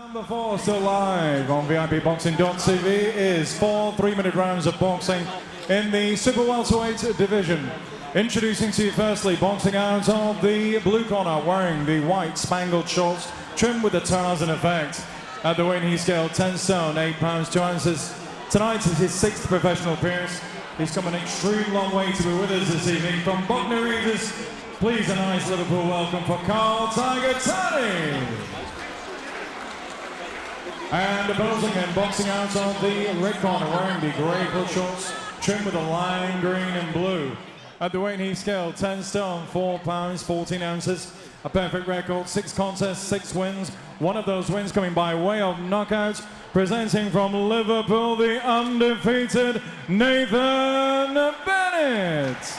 Number 4 still live on VIPBoxing.tv is 4 3-minute rounds of boxing in the super welterweight division. Introducing to you firstly, boxing out of the blue corner, wearing the white spangled shorts trimmed with the turners in effect. At the weight scale, 10 stone, 8 pounds, 2 ounces. Tonight is his 6th professional appearance. He's come an extreme long way to be with us this evening. From Buckner Regis, please a nice Liverpool welcome for Carl Tiger Turney. And opposing him, boxing out of the red corner, wearing the grey club shorts trimmed with a lime green and blue. At the weight scale, 10 stone, 4 pounds, 14 ounces. A perfect record, 6 contests, 6 wins. One of those wins coming by way of knockout. Presenting from Liverpool, the undefeated Nathan Bennett.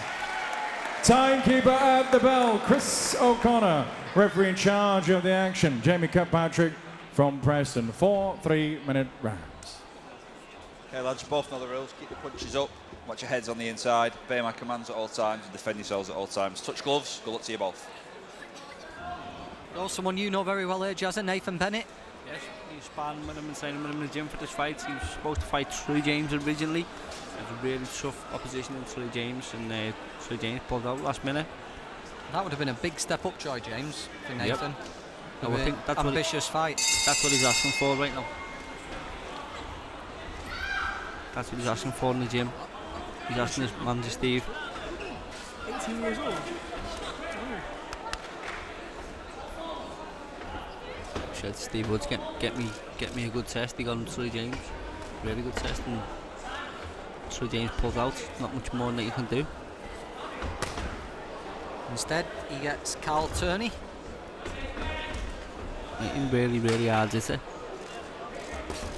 Timekeeper at the bell, Chris O'Connor. Referee in charge of the action, Jamie Kirkpatrick from Preston. 4 3-minute rounds. Okay, lads, both know the rules. Keep your punches up, watch your heads on the inside, obey my commands at all times, and defend yourselves at all times. Touch gloves, good luck to you both. Oh, someone you know very well here, Jazza, Nathan Bennett. Yes, he's sparring with him and signing with him in the gym for this fight. He was supposed to fight Troy James originally. It was a really tough opposition in Troy James, and Troy James pulled out last minute. That would have been a big step up, Troy James, for Nathan. Yep. No, I think that's ambitious fight. That's what he's asking for right now. That's what he's asking for in the gym. He's asking his manager Steve. 18 years old. Said Steve Woods, get me a good test. He got him Troy James, really good test, and Troy James pulled out. Not much more than that you can do. Instead, he gets Carl Turney. Hitting really hard, is it?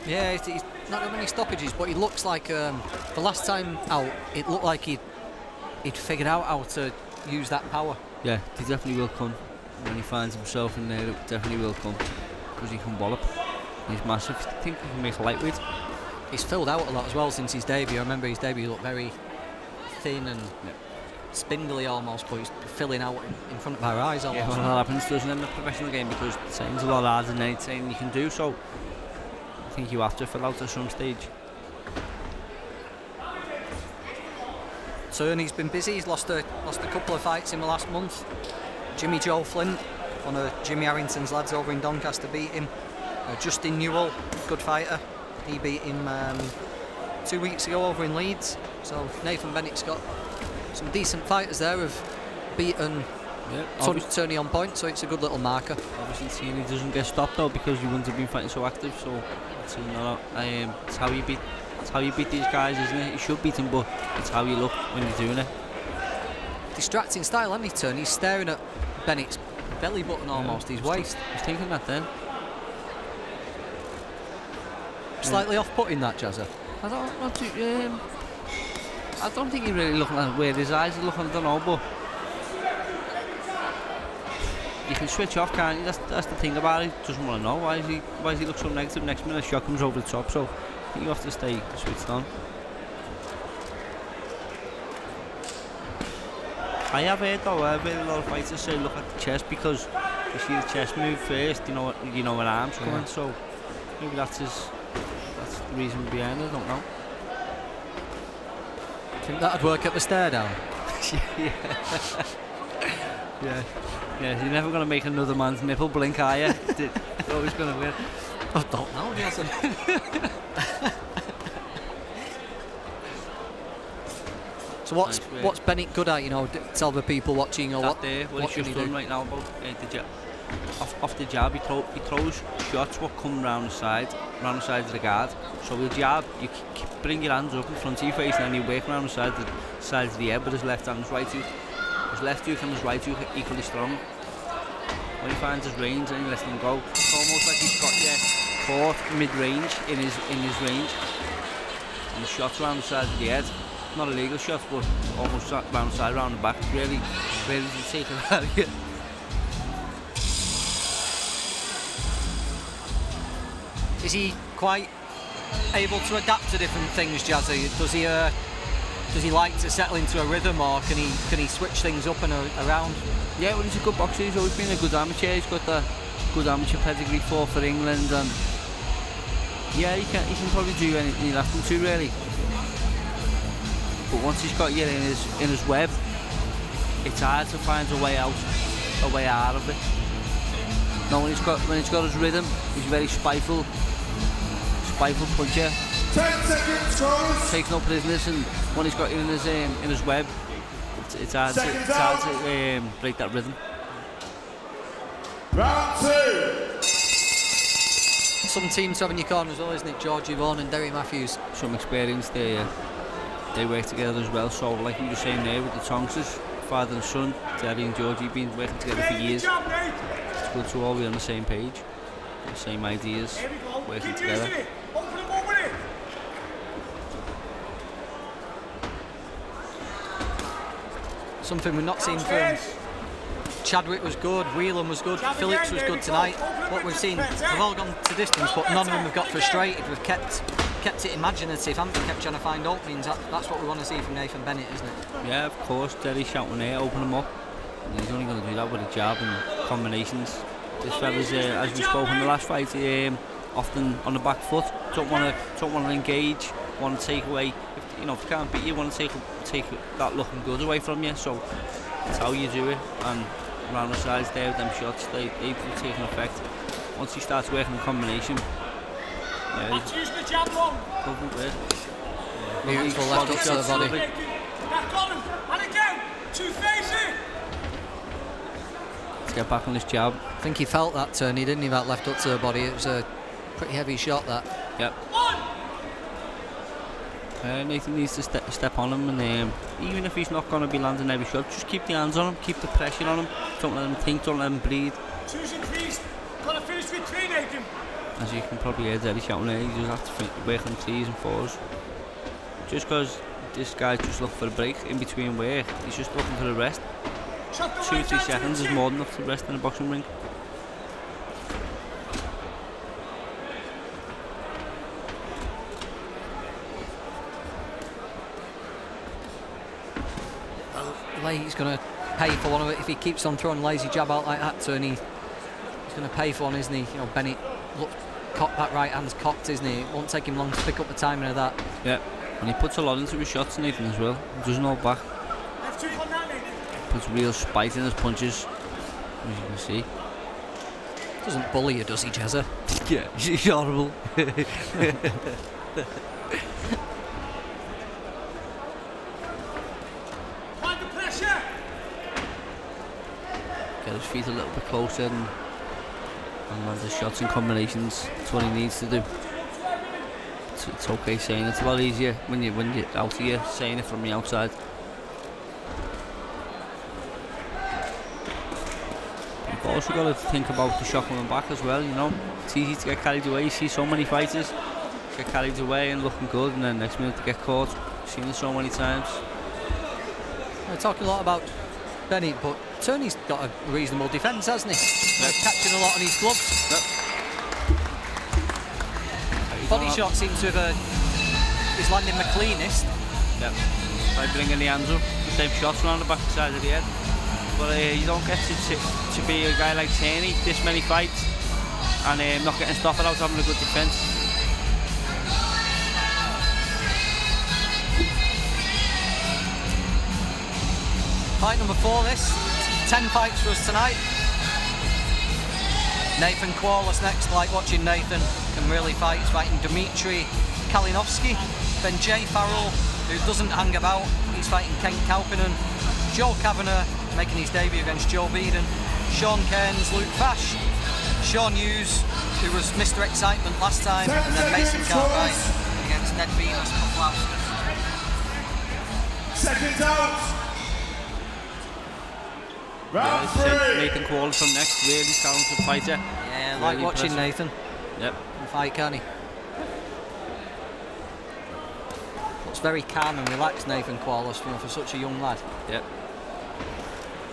Yeah, he's not got many stoppages, but he looks like the last time out, it looked like he'd figured out how to use that power. Yeah, he definitely will come. When he finds himself in there, it definitely will come. Because he can wallop. He's massive. I think he can make a lightweight. He's filled out a lot as well since his debut. I remember his debut looked very thin and spindly almost, but he's filling out in front of our eyes almost. Yeah, well, that happens, doesn't it, in the professional game, because training's a lot harder than anything you can do, so I think you have to fill out at some stage. Turney's been busy. He's lost a couple of fights in the last month. Jimmy Joe Flint, one of Jimmy Harrington's lads over in Doncaster, beat him. Justin Newell, good fighter, he beat him 2 weeks ago over in Leeds. So Nathan Bennett's got some decent fighters there who've beaten Turney on point, so it's a good little marker. Obviously seeing he doesn't get stopped though, because he wouldn't have been fighting so active, so it's how you beat these guys, isn't it? You should beat them, but it's how you look when you're doing it. Distracting style, hasn't he, Turney? He's staring at Bennett's belly button almost, his waist. He's thinking that then. Slightly off-putting that, Jazza. I don't think he's really looking at where his eyes are looking, I don't know, but you can switch off, can't you? That's the thing about it. He doesn't want to know. Why does he look so negative? Next minute a shot comes over the top, so I think you have to stay switched on. I have heard though, a lot of fighters say look at the chest, because you see the chest move first, you know when arms coming, so maybe that's the reason behind it, I don't know. Think that'd work at the stare down? Yeah, you're never going to make another man's nipple blink, are you? You're always going to win. I don't know, Jason. So what's Bennett good at, tell the people watching, or what he's just done right now about the jab. Off the jab, he throws shots what come round the sides of the guard. So with jab, you bring your hands up in front of your face, and then you work around the sides of the head with his left hand and his right tooth. His left tooth and his right tooth are equally strong. When he finds his range and he lets them go, it's almost like he's got you caught mid-range in his range. And the shots around the sides of the head, not illegal shots, but almost round the side, round the back, really to take it out of you. Is he quite able to adapt to different things, Jazzy? Does he like to settle into a rhythm, or can he switch things up and around? Yeah, well, he's a good boxer. He's always been a good amateur. He's got the good amateur pedigree for England, and yeah, he can probably do anything he'll ask him to, really. But once he's got you in his web, it's hard to find a way out of it. Now when he's got his rhythm, he's very spiteful puncher. 10 seconds, Crows. Takes no prisoners, and when he's got you in his web, it's hard to break that rhythm. Round 2. Some teams have in your corner as well, isn't it? Georgie Vaughan and Derry Matthews. Some experience, they work together as well. So like you were saying there with the Tonksers, father and son, Derry and Georgie been working together for years. It's good to all be on the same page, the same ideas, working together. Something we've not seen from Chadwick was good, Whelan was good, Phillips was good tonight. What we've seen, they've all gone to distance, but none of them have got frustrated. We've kept it imaginative, haven't we? Kept trying to find openings. That's what we want to see from Nathan Bennett, isn't it? Yeah, of course. Derry shouting there, open them up. And he's only going to do that with a jab and combinations. This fella's, as we spoke in the last fight, often on the back foot. Don't want to engage. Want to take away. If they can't beat you, want to take that looking good away from you. So that's how you do it. And around the sides there with them shots, they do take an effect. Once he starts working a combination, That's using the jab long. Beautiful left hook to the body. Back on him. And again. 2-facing. Let's get back on this jab. I think he felt that Turney, didn't he? That left hook to the body. It was a pretty heavy shot, that. Yep. Nathan needs to step on him, and even if he's not going to be landing every shot, just keep the hands on him, keep the pressure on him. Don't let him think, don't let him breathe. 2s and 3s. Got to finish with 3, Nathan. As you can probably hear Derry shouting there, you just have to work on 3s and 4s. Just because this guy just looking for a break in between work, he's just looking for a rest. 2-3 seconds is more than enough to rest in a boxing ring. He's going to pay for one of it if he keeps on throwing lazy jab out like that, Turney. He's going to pay for one, isn't he? Bennett, look, that right hand's cocked, isn't he? It won't take him long to pick up the timing of that. Yeah, and he puts a lot into his shots, Nathan, as well. He doesn't hold back. Puts real spite in his punches, as you can see. Doesn't bully you, does he, Jezza? Yeah, he's horrible. Get his feet a little bit closer and land his shots and combinations. That's what he needs to do. It's okay saying it. It's a lot easier when you're out here saying it from the outside. You've also got to think about the shot coming back as well, It's easy to get carried away. You see so many fighters get carried away and looking good, and then next minute to get caught. I've seen it so many times. We're talking a lot about Bennett, but Turney's got a reasonable defence, hasn't he? Yep. Catching a lot on his gloves. Yep. Body shot seems to have he's landing the cleanest. Yep. By bringing the hands up, the same shots around the back side of the head. But you don't get to be a guy like Turney, this many fights, and not getting stopped without having a good defence. Fight number 4, this. 10 fights for us tonight. Nathan Quallis next. Like watching Nathan, can really fight. He's fighting Dmitry Kalinowski. Then Jay Farrell, who doesn't hang about. He's fighting Kent Kaupinen. Joe Kavanagh making his debut against Joe Beeden. Sean Cairns, Luke Fash. Sean Hughes, who was Mr. Excitement last time. And then Mason Cartwright against Ned Venus. Seconds out. Round Yeah, Nathan Quallis from next, really talented fighter. Yeah, really like watching impressive. Nathan. Yep. Fight, can't he? Looks very calm and relaxed, Nathan Quallis, for such a young lad. Yep.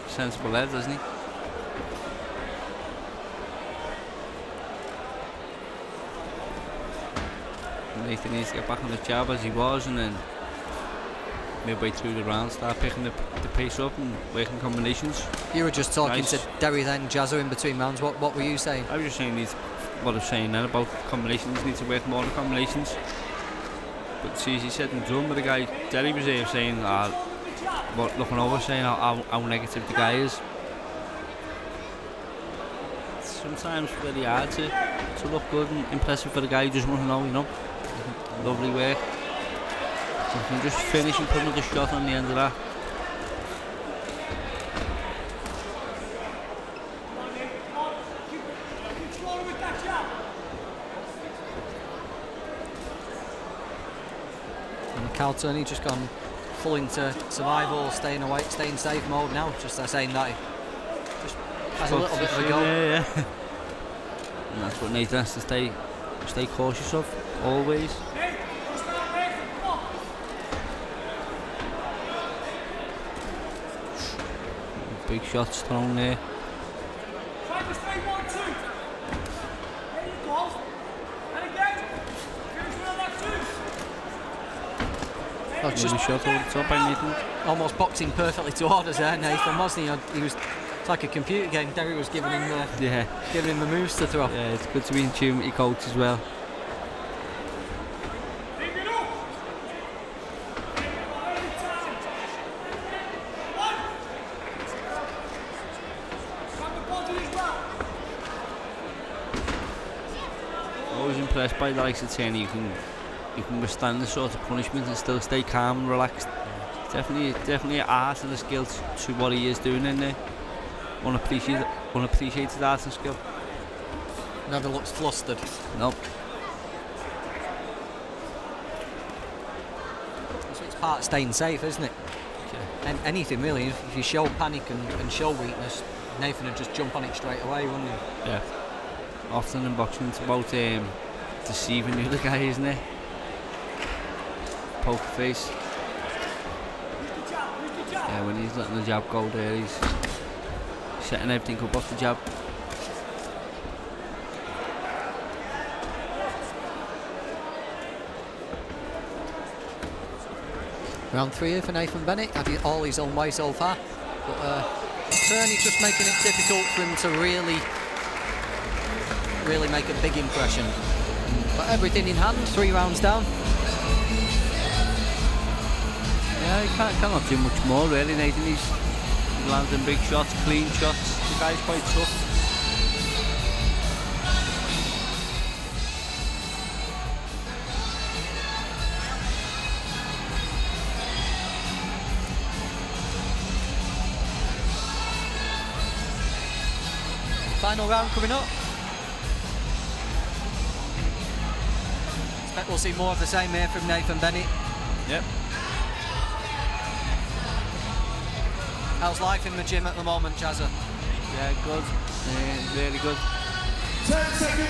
Sensible head, doesn't he? Nathan needs to get back on the jab as he was, and then midway through the round, start picking the pace up and working combinations. You were just talking Nice. to Derry then, Jazza, in between rounds. What were you saying? I was just saying what I was saying then about combinations, need to work more on combinations. But it's easy said and done. But the guy, Derry was here saying, looking over, saying how negative the guy is. It's sometimes very hard to look good and impressive for the guy who doesn't want to know, you know. Lovely work. So you can just finish and put another shot on the end of that. And Cal Turney just gone full into survival, staying safe mode now. Just saying that he just has a little bit of a go. Yeah. And that's what Nathan has to stay cautious of, always. Big shots thrown there. Try to stay 1-2. There you go. And again. Finish with that two. Oh, just Shot over the top by Nathan. almost boxing perfectly to orders there, Nathan, wasn't he? He was. It's like a computer game. Derry was giving him the moves to throw. Yeah, it's good to be in tune with your coach as well. Leave it up. Grab the body as well. Always impressed by the likes of Turney. You can withstand this sort of punishment and still stay calm and relaxed. Definitely an art and a skill to what he is doing in there. Unappreciated art and skill. Never looks flustered. Nope. So it's part of staying safe, isn't it? Yeah. And anything really. If you show panic and show weakness, Nathan would just jump on it straight away, wouldn't he? Yeah. Often in boxing it's about deceiving the other guy, isn't it? Poker face. Yeah, when he's letting the jab go there, he's setting everything up off the jab. Round 3 here for Nathan Bennett. Had it all his own way so far. But Turney just making it difficult for him to really make a big impression. But everything in hand, 3 rounds down. Yeah, he cannot do much more really, Nathan. He's landing big shots, clean shots. The guy's quite tough. Final round coming up. Expect we'll see more of the same here from Nathan Bennett. Yep. How's life in the gym at the moment, Jazza? Yeah, good. Really good.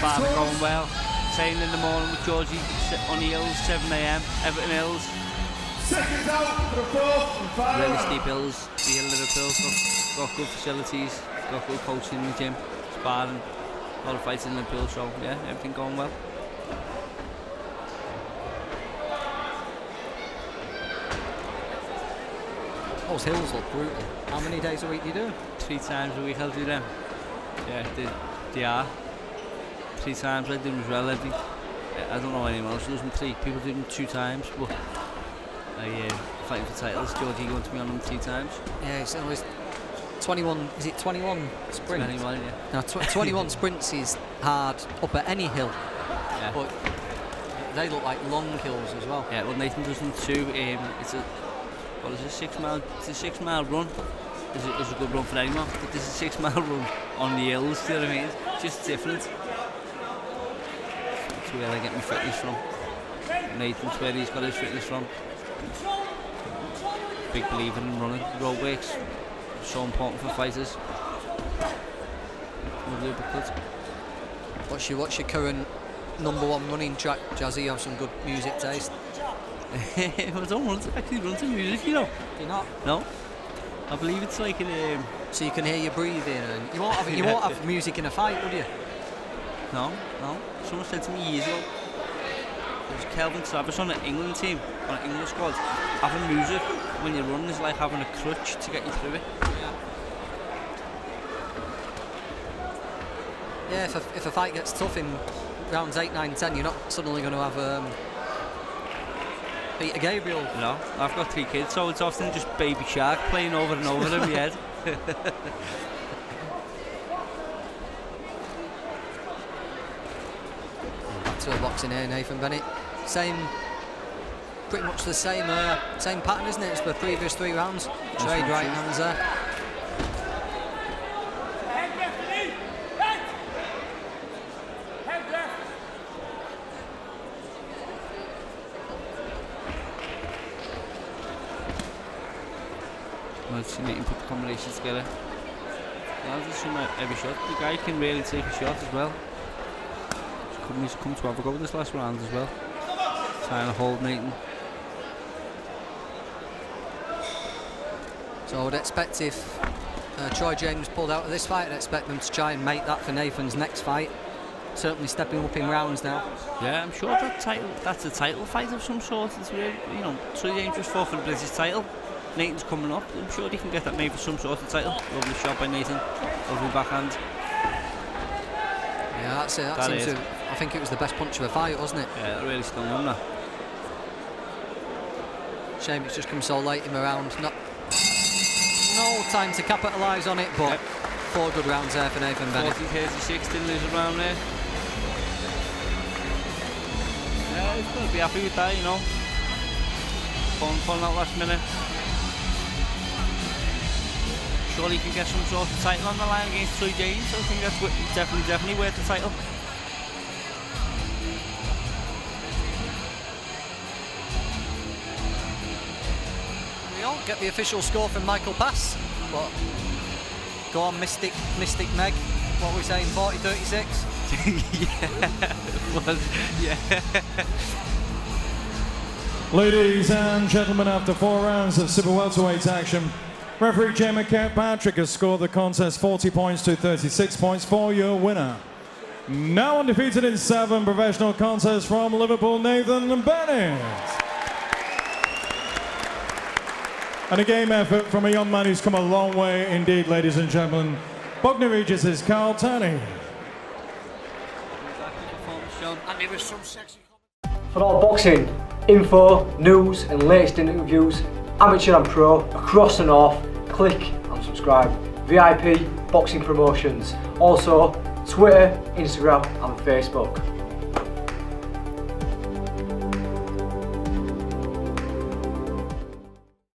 Father going well. Training in the morning with Georgie on the hills, 7 AM, Everton Hills. Really steep hills here in Liverpool. Got good facilities, got good coaching in the gym, sparring, a lot of fights in Liverpool, so yeah, everything going well. Those hills look brutal. How many days a week do you do? 3 times a week I'll do them. Yeah, they are. 3 times I do them as well. I don't know anyone else who does them 3. People do them 2 times, but fighting for titles, Georgie going to be on them 3 times. Yeah, it's always 21. Is it 21 sprints? 21, yeah. Now, 21 sprints is hard up at any hill, Yeah. but they look like long hills as well. Yeah, well Nathan does them too. It's a 6 mile. It's a 6 mile run. It's a good run for anyone, but this is a 6 mile run on the hills. Do you know what I mean? It's just different. That's where I get my fitness from. Nathan's where he's got his fitness from. Big believer in running. Road works so important for fighters. Lovely uppercut. What's your current #1 running track, Jazzy? You have some good music taste. I don't actually run to music, you know. Do you not? No. I believe it's like an So you can hear your breathing, and you won't have music in a fight, would you? No. Someone said to me years ago, there was Kelvin Travis on the England team, on the England squad, having music when you're running is like having a crutch to get you through it. Yeah, if a fight gets tough in rounds 8, 9, 10, you're not suddenly going to have Peter Gabriel. No, I've got 3 kids, so it's often just Baby Shark playing over and over in my head. Back to a boxing here, Nathan Bennett. Pretty much the same pattern, isn't it, as the previous 3 rounds? Trade right hands there. Head left, knee. Head. Head left. Well, see Nathan put the combination together. Yeah, just every shot. The guy can really take a shot as well. He's come to have a go this last round as well. Trying to hold Nathan. So I would expect if Troy James pulled out of this fight, I'd expect them to try and make that for Nathan's next fight. Certainly stepping up in rounds now. Yeah, I'm sure that's a title fight of some sort. It's really, you know, Troy James just fought for the British title. Nathan's coming up. I'm sure he can get that made for some sort of title. Lovely shot by Nathan. Lovely backhand. Yeah, that's it. That seems to, I think it was the best punch of the fight, wasn't it? Yeah, that really stung him, that. Shame it's just come so late in the round. No time to capitalise on it, but 4 good rounds there for Nathan Bennett. 40-36, didn't lose a round there. Yeah, he's going to be happy with that, you know. Pulling out last minute. Surely he can get some sort of title on the line against Troy James, so I think that's definitely worth the title. We don't get the official score from Michael Pass, but go on, Mystic Meg. What are we saying, 40-36? Yeah. Ladies and gentlemen, after 4 rounds of super welterweight action, referee Jamie Kirkpatrick has scored the contest 40 points to 36 points for your winner. Now undefeated in 7 professional contests from Liverpool, Nathan Bennett. And a game effort from a young man who's come a long way indeed, ladies and gentlemen. Bognor Regis' Carl Turney. For all boxing info, news and latest interviews, amateur and pro, across the north, click and subscribe. VIP Boxing Promotions. Also Twitter, Instagram and Facebook.